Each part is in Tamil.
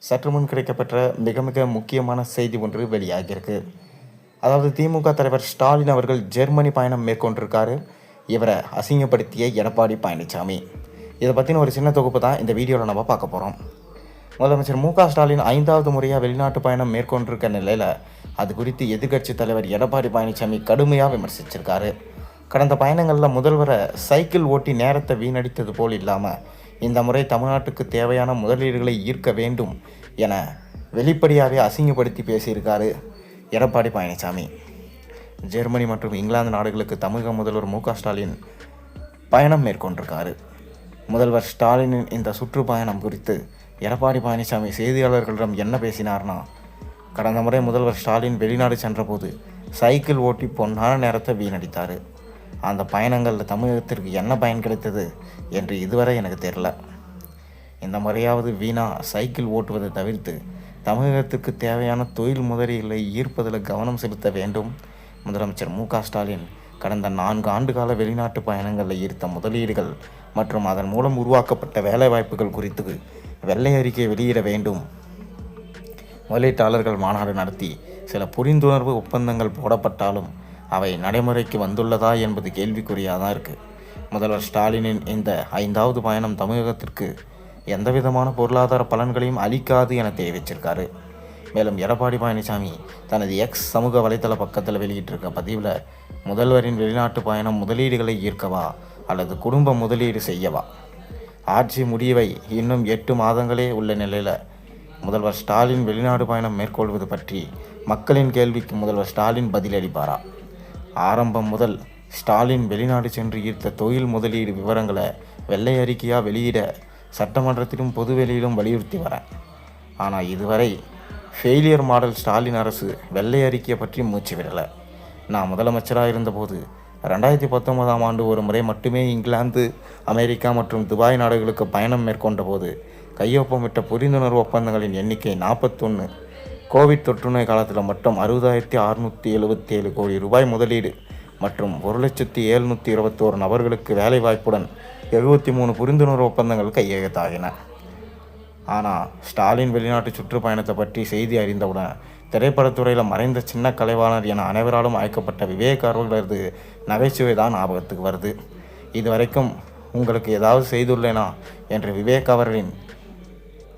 சற்று முன் கிடைக்கப்பெற்ற மிக மிக முக்கியமான செய்தி ஒன்று வெளியாகியிருக்கு. அதாவது திமுக தலைவர் ஸ்டாலின் அவர்கள் ஜெர்மனி பயணம் மேற்கொண்டிருக்காரு. இவரை அசிங்கப்படுத்திய எடப்பாடி பழனிசாமி. இதை பற்றின ஒரு சின்ன தொகுப்பு தான் இந்த வீடியோவில் நம்ம பார்க்க போகிறோம். முதலமைச்சர் மு.க.ஸ்டாலின் 5வது முறையாக வெளிநாட்டு பயணம் மேற்கொண்டிருக்க நிலையில் அது குறித்து எதிர்க்கட்சி தலைவர் எடப்பாடி பழனிசாமி கடுமையாக விமர்சிச்சிருக்காரு. கடந்த பயணங்களில் முதல்வரை சைக்கிள் ஓட்டி நேரத்தை வீணடித்தது போல் இல்லாமல் இந்த முறை தமிழ்நாட்டுக்கு தேவையான முதலீடுகளை ஈர்க்க வேண்டும் என வெளிப்படையாகவே அசிங்கப்படுத்தி பேசியிருக்காரு எடப்பாடி பழனிசாமி. ஜெர்மனி மற்றும் இங்கிலாந்து நாடுகளுக்கு தமிழக முதல்வர் மு.க.ஸ்டாலின் பயணம் மேற்கொண்டிருக்காரு. முதல்வர் ஸ்டாலினின் இந்த சுற்றுப்பயணம் குறித்து எடப்பாடி பழனிசாமி செய்தியாளர்களிடம் என்ன பேசினார்னா, கடந்த முறை முதல்வர் ஸ்டாலின் வெளிநாடு சென்றபோது சைக்கிள் ஓட்டி பொன்னான நேரத்தை வீணடித்தார். அந்த பயணங்களில் தமிழகத்திற்கு என்ன பயன் கிடைத்தது என்று இதுவரை எனக்கு தெரியல. இந்த முறையாவது சைக்கிள் ஓட்டுவதை தவிர்த்து தமிழகத்துக்கு தேவையான தொழில் முதலீடுகளை ஈர்ப்பதில் கவனம் செலுத்த வேண்டும். முதலமைச்சர் மு.க.ஸ்டாலின் கடந்த 4 ஆண்டுகால வெளிநாட்டு பயணங்களில் ஈர்த்த முதலீடுகள் மற்றும் அதன் மூலம் உருவாக்கப்பட்ட வேலைவாய்ப்புகள் குறித்து வெள்ளை அறிக்கை வெளியிட வேண்டும். முதலீட்டாளர்கள் மாநாடு நடத்தி சில புரிந்துணர்வு ஒப்பந்தங்கள் போடப்பட்டாலும் அவை நடைமுறைக்கு வந்துள்ளதா என்பது கேள்விக்குறியாக தான் இருக்குது. முதல்வர் ஸ்டாலினின் இந்த 5வது பயணம் தமிழகத்திற்கு எந்தவிதமான பொருளாதார பலன்களையும் அளிக்காது என தெரிவிச்சிருக்காரு. மேலும் எடப்பாடி பழனிசாமி தனது எக்ஸ் சமூக வலைதள பக்கத்தில் வெளியிட்டிருக்க பதிவில் முதல்வரின் வெளிநாட்டு பயணம் முதலீடுகளை ஈர்க்கவா அல்லது குடும்ப முதலீடு செய்யவா? ஆட்சி முடிவை இன்னும் 8 மாதங்களே உள்ள நிலையில் முதல்வர் ஸ்டாலின் வெளிநாடு பயணம் மேற்கொள்வது பற்றி மக்களின் கேள்விக்கு முதல்வர் ஸ்டாலின் பதிலளிப்பாரா? ஆரம்பம் முதல் ஸ்டாலின் வெளிநாடு சென்று ஈர்த்த தொழில் முதலீடு விவரங்களை வெள்ளை அறிக்கையாக வெளியிட சட்டமன்றத்திலும் பொதுவெளியிலும் வலியுறுத்தி வரேன். ஆனால் இதுவரை ஃபெயிலியர் மாடல் ஸ்டாலின் அரசு வெள்ளை அறிக்கையை பற்றி மூச்சு விடலை. நான் முதலமைச்சராக இருந்தபோது 2019ஆம் ஆண்டு ஒரு முறை மட்டுமே இங்கிலாந்து, அமெரிக்கா மற்றும் துபாய் நாடுகளுக்கு பயணம் மேற்கொண்ட போது கையொப்பமிட்ட புரிந்துணர்வு ஒப்பந்தங்களின் எண்ணிக்கை 41. கோவிட் தொற்றுநோய் காலத்தில் மட்டும் 60,677 கோடி ரூபாய் முதலீடு மற்றும் 1,721 நபர்களுக்கு வேலைவாய்ப்புடன் 73 புரிந்துணர்வு ஒப்பந்தங்கள் கையெழுத்தாகின. ஆனால் ஸ்டாலின் வெளிநாட்டு சுற்றுப்பயணத்தை பற்றி செய்தி அறிந்தவுடன் திரைப்படத்துறையில் மறைந்த சின்ன கலைவாணர் என அனைவராலும் அழைக்கப்பட்ட விவேக் அவர்களது நகைச்சுவை தான் ஞாபகத்துக்கு வருது. இதுவரைக்கும் உங்களுக்கு ஏதாவது செய்துள்ளேனா என்று விவேக் அவர்களின்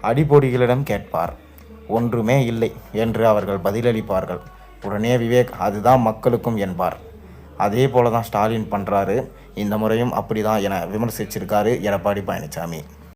அடிப்பொடிகளிடம் கேட்பார். ஒன்றுமே இல்லை என்று அவர்கள் பதிலளிப்பார்கள். உடனே விவேக் அதுதான் மக்களுக்கும் என்பார். அதே போல தான் ஸ்டாலின் பண்ணுறாரு. இந்த முறையும் அப்படி தான் என விமர்சிச்சிருக்காரு எடப்பாடி பழனிசாமி.